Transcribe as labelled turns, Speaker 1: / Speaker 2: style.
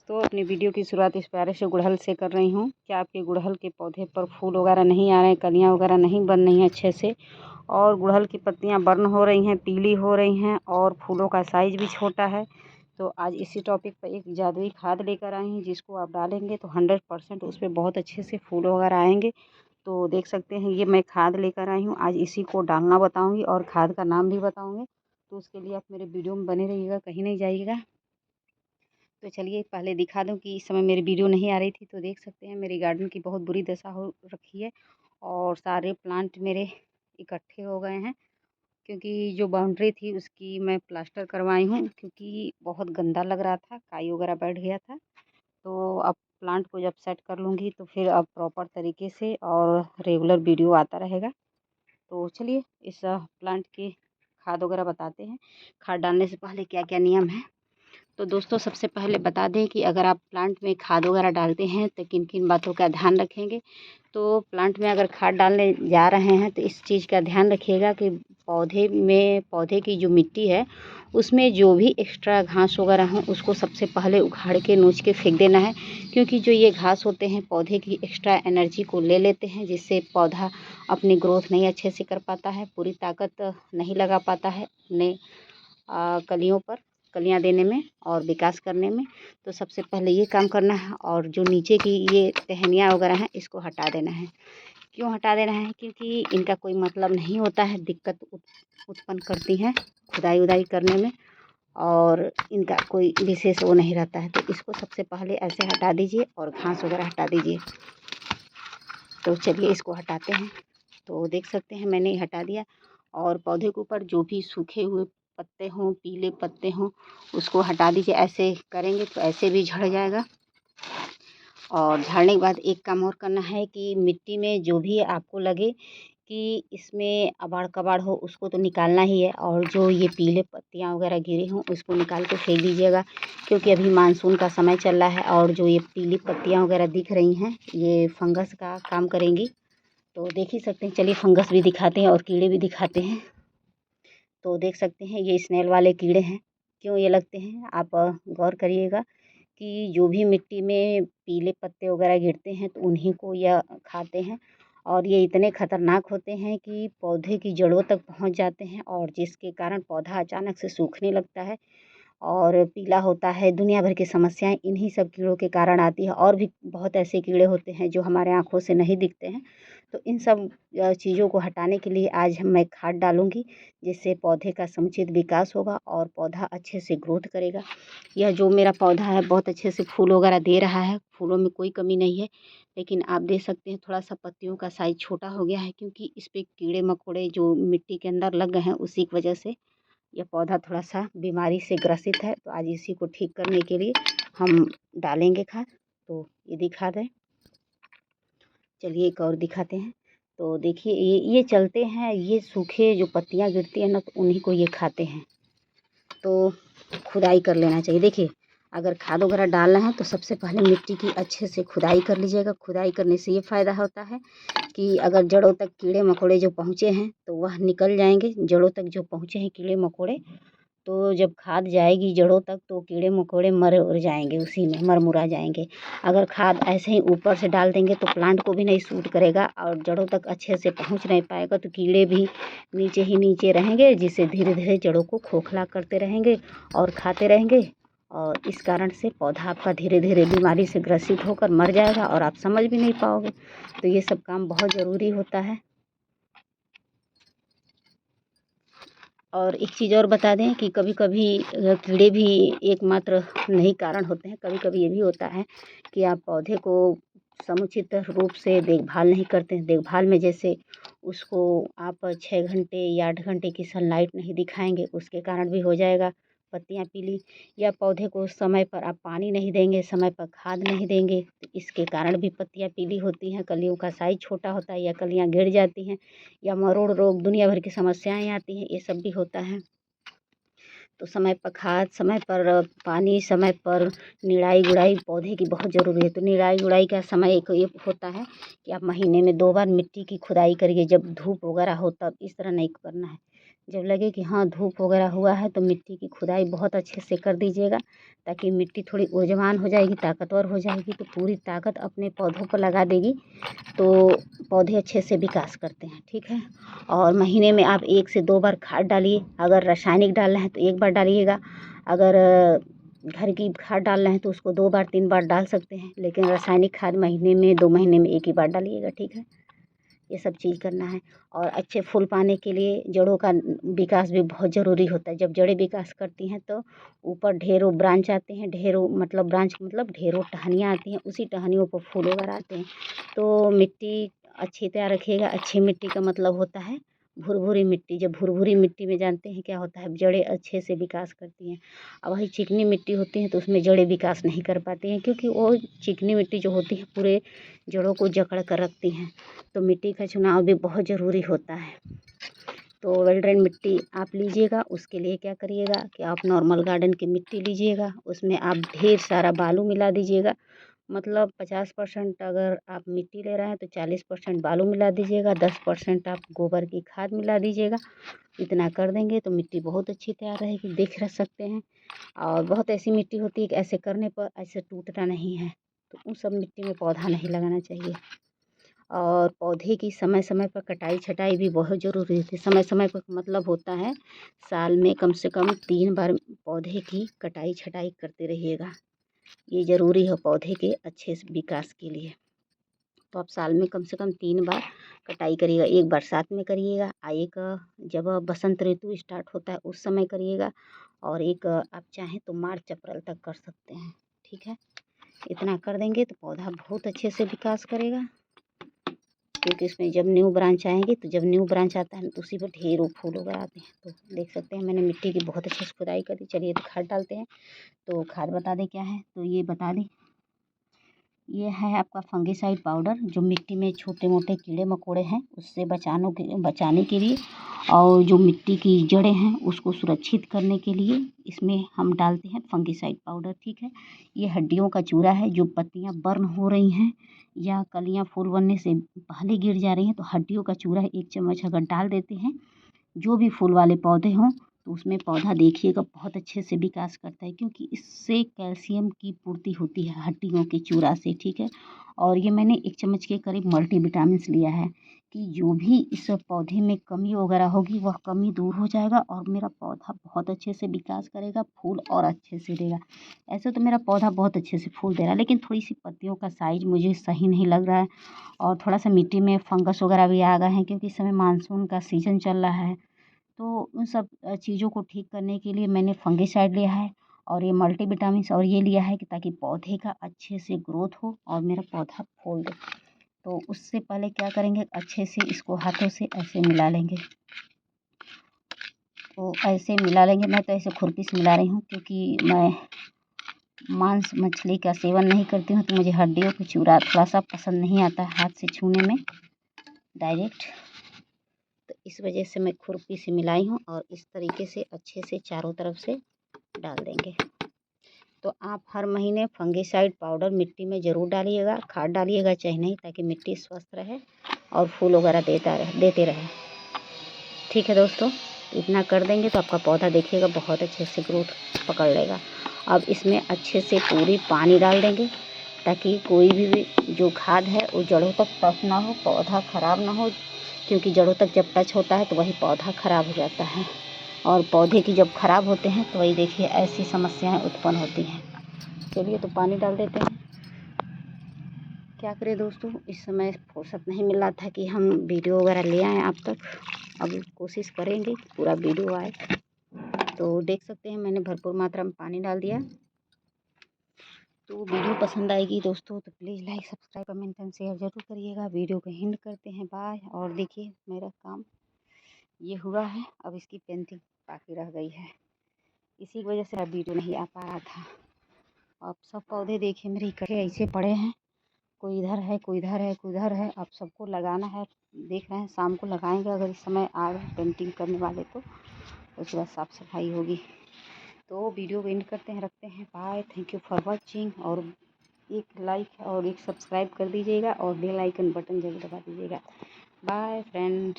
Speaker 1: तो अपनी वीडियो की शुरुआत इस प्यारे से गुड़हल से कर रही हूँ। क्या आपके गुड़हल के पौधे पर फूल वगैरह नहीं आ रहे हैं, कलियाँ वगैरह नहीं बन रही हैं अच्छे से, और गुड़हल की पत्तियाँ बर्न हो रही हैं, पीली हो रही हैं और फूलों का साइज़ भी छोटा है। तो आज इसी टॉपिक पर एक जादुई खाद लेकर आई हूँ, जिसको आप डालेंगे तो 100% उस पर बहुत अच्छे से फूल वगैरह आएंगे। तो देख सकते हैं ये मैं खाद लेकर आई हूँ, आज इसी को डालना बताऊँगी और खाद का नाम भी बताऊँगी। तो उसके लिए आप मेरे वीडियो में बने रहिएगा, कहीं नहीं जाइएगा। तो चलिए पहले दिखा दूं कि इस समय मेरी वीडियो नहीं आ रही थी। तो देख सकते हैं मेरी गार्डन की बहुत बुरी दशा हो रखी है और सारे प्लांट मेरे इकट्ठे हो गए हैं, क्योंकि जो बाउंड्री थी उसकी मैं प्लास्टर करवाई हूँ, क्योंकि बहुत गंदा लग रहा था, काई वगैरह बैठ गया था। तो अब प्लांट को जब सेट कर लूँगी तो फिर अब प्रॉपर तरीके से और रेगुलर वीडियो आता रहेगा। तो चलिए इस प्लांट की खाद वगैरह बताते हैं। खाद डालने से पहले क्या क्या नियम है। तो दोस्तों सबसे पहले बता दें कि अगर आप प्लांट में खाद वगैरह डालते हैं तो किन किन बातों का ध्यान रखेंगे। तो प्लांट में अगर खाद डालने जा रहे हैं तो इस चीज़ का ध्यान रखिएगा कि पौधे की जो मिट्टी है उसमें जो भी एक्स्ट्रा घास वगैरह हो उसको सबसे पहले उखाड़ के नोच के फेंक देना है, क्योंकि जो ये घास होते हैं पौधे की एक्स्ट्रा एनर्जी को ले लेते हैं, जिससे पौधा अपनी ग्रोथ नहीं अच्छे से कर पाता है, पूरी ताकत नहीं लगा पाता है अपने कलियों पर, कलियाँ देने में और विकास करने में। तो सबसे पहले ये काम करना है और जो नीचे की ये टहनियाँ वगैरह हैं इसको हटा देना है। क्यों हटा देना है? क्योंकि इनका कोई मतलब नहीं होता है, दिक्कत उत्पन्न करती हैं खुदाई उदाई करने में और इनका कोई विशेष वो नहीं रहता है। तो इसको सबसे पहले ऐसे हटा दीजिए और घास वगैरह हटा दीजिए। तो चलिए इसको हटाते हैं। तो देख सकते हैं मैंने हटा दिया और पौधे के ऊपर जो भी सूखे हुए पत्ते हों, पीले पत्ते हों, उसको हटा दीजिए। ऐसे करेंगे तो ऐसे भी झड़ जाएगा। और झाड़ने के बाद एक काम और करना है कि मिट्टी में जो भी आपको लगे कि इसमें अबाड़ कबाड़ हो उसको तो निकालना ही है, और जो ये पीले पत्तियाँ वगैरह गिरी हों उसको निकाल के फेंक दीजिएगा, क्योंकि अभी मानसून का समय चल रहा है और जो ये पीली पत्तियाँ वगैरह दिख रही हैं ये फंगस का काम करेंगी। तो देख ही सकते हैं, चलिए फंगस भी दिखाते हैं और कीड़े भी दिखाते हैं। तो देख सकते हैं ये स्नेल वाले कीड़े हैं। क्यों ये लगते हैं आप गौर करिएगा कि जो भी मिट्टी में पीले पत्ते वगैरह गिरते हैं तो उन्हीं को यह खाते हैं, और ये इतने खतरनाक होते हैं कि पौधे की जड़ों तक पहुंच जाते हैं और जिसके कारण पौधा अचानक से सूखने लगता है और पीला होता है। दुनिया भर की समस्याएं इन्हीं सब कीड़ों के कारण आती है, और भी बहुत ऐसे कीड़े होते हैं जो हमारे आँखों से नहीं दिखते हैं। तो इन सब चीज़ों को हटाने के लिए आज मैं खाद डालूँगी, जिससे पौधे का समुचित विकास होगा और पौधा अच्छे से ग्रोथ करेगा। यह जो मेरा पौधा है बहुत अच्छे से फूल वगैरह दे रहा है, फूलों में कोई कमी नहीं है, लेकिन आप देख सकते हैं थोड़ा सा पत्तियों का साइज़ छोटा हो गया है, क्योंकि इस पे कीड़े मकोड़े जो मिट्टी के अंदर लग गए हैं उसी की वजह से यह पौधा थोड़ा सा बीमारी से ग्रसित है। तो आज इसी को ठीक करने के लिए हम डालेंगे खाद। तो ये दिखा दें, चलिए एक और दिखाते हैं। तो देखिए ये चलते हैं, ये सूखे जो पत्तियां गिरती हैं ना तो उन्हीं को ये खाते हैं। तो खुदाई कर लेना चाहिए। देखिए अगर खाद वगैरह डालना है तो सबसे पहले मिट्टी की अच्छे से खुदाई कर लीजिएगा। खुदाई करने से ये फ़ायदा होता है कि अगर जड़ों तक कीड़े मकोड़े जो पहुँचे हैं तो वह निकल जाएंगे। जड़ों तक जो पहुँचे हैं कीड़े मकोड़े, तो जब खाद जाएगी जड़ों तक तो कीड़े मकोड़े मर उड़ जाएंगे, उसी में मर मुरा जाएंगे। अगर खाद ऐसे ही ऊपर से डाल देंगे तो प्लांट को भी नहीं सूट करेगा और जड़ों तक अच्छे से पहुंच नहीं पाएगा, तो कीड़े भी नीचे ही नीचे रहेंगे, जिससे धीरे धीरे जड़ों को खोखला करते रहेंगे और खाते रहेंगे, और इस कारण से पौधा आपका धीरे धीरे बीमारी से ग्रसित होकर मर जाएगा और आप समझ भी नहीं पाओगे। तो ये सब काम बहुत ज़रूरी होता है। और एक चीज़ और बता दें कि कभी कभी कीड़े भी एकमात्र नहीं कारण होते हैं। कभी कभी ये भी होता है कि आप पौधे को समुचित रूप से देखभाल नहीं करते हैं। देखभाल में जैसे उसको आप 6 घंटे या 8 घंटे की सनलाइट नहीं दिखाएंगे, उसके कारण भी हो जाएगा पत्तियां पीली। या पौधे को समय पर आप पानी नहीं देंगे, समय पर खाद नहीं देंगे, तो इसके कारण भी पत्तियां पीली होती हैं, कलियों का साइज छोटा होता है या कलियां गिर जाती हैं, या मरोड़ रोग, दुनिया भर की समस्याएं आती हैं, ये सब भी होता है। तो समय पर खाद, समय पर पानी, समय पर निराई गुड़ाई पौधे की बहुत ज़रूरी है। तो निराई गुड़ाई का समय एक ये होता है कि आप महीने में 2 बार मिट्टी की खुदाई करिए, जब धूप वगैरह हो तब। इस तरह नहीं करना है। जब लगे कि हाँ धूप वगैरह हुआ है तो मिट्टी की खुदाई बहुत अच्छे से कर दीजिएगा, ताकि मिट्टी थोड़ी ऊर्जावान हो जाएगी, ताकतवर हो जाएगी, तो पूरी ताकत अपने पौधों पर लगा देगी तो पौधे अच्छे से विकास करते हैं। ठीक है, और महीने में आप 1 से 2 बार खाद डालिए। अगर रासायनिक डालना है तो 1 बार डालिएगा, अगर घर की खाद डालना है तो उसको 2 बार 3 बार डाल सकते हैं, लेकिन रासायनिक खाद महीने में 2 महीने में 1 ही बार डालिएगा। ठीक है, ये सब चीज़ करना है। और अच्छे फूल पाने के लिए जड़ों का विकास भी बहुत ज़रूरी होता है। जब जड़ें विकास करती हैं तो ऊपर ढेरों ब्रांच आते हैं, ढेरों मतलब ब्रांच मतलब ढेरों टहनियाँ आती हैं, उसी टहनियों पर फूल वगैरह आते हैं। तो मिट्टी अच्छी तैयार रखिएगा। अच्छी मिट्टी का मतलब होता है भुरभुरी मिट्टी। जब भुरभुरी मिट्टी में जानते हैं क्या होता है, जड़ें अच्छे से विकास करती हैं। और वही चिकनी मिट्टी होती है तो उसमें जड़ें विकास नहीं कर पाती हैं, क्योंकि वो चिकनी मिट्टी जो होती है पूरे जड़ों को जकड़ कर रखती हैं। तो मिट्टी का चुनाव भी बहुत ज़रूरी होता है। तो वेल ड्रेन मिट्टी आप लीजिएगा। उसके लिए क्या करिएगा कि आप नॉर्मल गार्डन की मिट्टी लीजिएगा, उसमें आप ढेर सारा बालू मिला दीजिएगा। मतलब 50% अगर आप मिट्टी ले रहे हैं तो 40% बालू मिला दीजिएगा, 10% आप गोबर की खाद मिला दीजिएगा। इतना कर देंगे तो मिट्टी बहुत अच्छी तैयार रहेगी, देख रह सकते हैं। और बहुत ऐसी मिट्टी होती है कि ऐसे करने पर ऐसे टूटता नहीं है, तो उन सब मिट्टी में पौधा नहीं लगाना चाहिए। और पौधे की समय समय पर कटाई छटाई भी बहुत ज़रूरी होती है। समय समय पर मतलब होता है साल में कम से कम 3 बार पौधे की कटाई छटाई करते रहिएगा। ये ज़रूरी है पौधे के अच्छे से विकास के लिए। तो आप साल में कम से कम 3 बार कटाई करिएगा। एक बरसात में करिएगा, एक जब बसंत ऋतु स्टार्ट होता है उस समय करिएगा, और एक आप चाहें तो मार्च अप्रैल तक कर सकते हैं। ठीक है, इतना कर देंगे तो पौधा बहुत अच्छे से विकास करेगा। क्योंकि इसमें जब न्यू ब्रांच आएंगी तो जब न्यू ब्रांच आता है तो उसी पर ढेरों फूल वगैरह आते हैं। तो देख सकते हैं मैंने मिट्टी की बहुत अच्छे से खुदाई कर दी। चलिए तो खाद डालते हैं। तो खाद बता दें क्या है, तो ये बता दें, ये है आपका फंगिसाइड पाउडर, जो मिट्टी में छोटे मोटे कीड़े मकोड़े हैं उससे बचाने के लिए, और जो मिट्टी की जड़ें हैं उसको सुरक्षित करने के लिए इसमें हम डालते हैं फंगिसाइड पाउडर। ठीक है, ये हड्डियों का चूरा है। जो पत्तियां बर्न हो रही हैं या कलियां फूल बनने से पहले गिर जा रही हैं, तो हड्डियों का चूरा 1 चम्मच अगर डाल देते हैं जो भी फूल वाले पौधे हों, तो उसमें पौधा देखिएगा बहुत अच्छे से विकास करता है, क्योंकि इससे कैल्शियम की पूर्ति होती है हड्डियों के चूरा से। ठीक है, और ये मैंने 1 चम्मच के करीब मल्टीविटामिन्स लिया है कि जो भी इस पौधे में कमी वगैरह होगी वह कमी दूर हो जाएगा और मेरा पौधा बहुत अच्छे से विकास करेगा, फूल और अच्छे से देगा। ऐसे तो मेरा पौधा बहुत अच्छे से फूल दे रहा है, लेकिन थोड़ी सी पत्तियों का साइज मुझे सही नहीं लग रहा है, और थोड़ा सा मिट्टी में फंगस वगैरह भी आ गए हैं, क्योंकि इस समय मानसून का सीज़न चल रहा है। तो उन सब चीज़ों को ठीक करने के लिए मैंने फंगिसाइड लिया है, और ये मल्टीविटामिन्स और ये लिया है कि ताकि पौधे का अच्छे से ग्रोथ हो और मेरा पौधा फूल दे। तो उससे पहले क्या करेंगे, अच्छे से इसको हाथों से ऐसे मिला लेंगे। तो ऐसे मिला लेंगे, मैं तो ऐसे खुरपी से मिला रही हूँ, क्योंकि मैं मांस मछली का सेवन नहीं करती हूँ, तो मुझे हड्डियों का चूरा थोड़ा सा पसंद नहीं आता है हाथ से छूने में डायरेक्ट। तो इस वजह से मैं खुरपी से मिलाई हूँ, और इस तरीके से अच्छे से चारों तरफ से डाल देंगे। तो आप हर महीने फंगिसाइड पाउडर मिट्टी में ज़रूर डालिएगा, खाद डालिएगा चाहे नहीं, ताकि मिट्टी स्वस्थ रहे और फूल वगैरह देते रहे। ठीक है दोस्तों, इतना कर देंगे तो आपका पौधा देखिएगा बहुत अच्छे से ग्रोथ पकड़ लेगा। अब इसमें अच्छे से पूरी पानी डाल देंगे, ताकि कोई भी जो खाद है वो जड़ों तक टच ना हो, पौधा ख़राब ना हो, क्योंकि जड़ों तक जब टच होता है तो वही पौधा ख़राब हो जाता है, और पौधे की जब ख़राब होते हैं तो वही देखिए ऐसी समस्याएं उत्पन्न होती हैं। चलिए तो पानी डाल देते हैं। क्या करें दोस्तों, इस समय फुर्सत नहीं मिल रहा था कि हम वीडियो वगैरह ले आएँ आप तक। अब कोशिश करेंगे कि पूरा वीडियो आए। तो देख सकते हैं मैंने भरपूर मात्रा में पानी डाल दिया। तो वीडियो पसंद आएगी दोस्तों तो please like subscribe comment and share ज़रूर करिएगा। वीडियो को एंड करते हैं, बाय। और देखिए मेरा काम ये हुआ है, अब इसकी पेंटिंग बाकी रह गई है, इसी वजह से अब वीडियो नहीं आ पा रहा था। अब सब पौधे देखिए मेरे इकट्ठे ऐसे पड़े हैं, कोई इधर है कोई इधर है कोई इधर है। अब सबको लगाना है, देख रहे हैं शाम को लगाएंगे, अगर इस समय आ गए पेंटिंग करने वाले तो उसके बाद साफ़ सफाई होगी। तो वीडियो को एंड करते हैं, रखते हैं, bye. Thank you for watching. और एक लाइक और एक सब्सक्राइब कर दीजिएगा, और बेल आइकन बटन जरूर दबा दीजिएगा। Bye friend.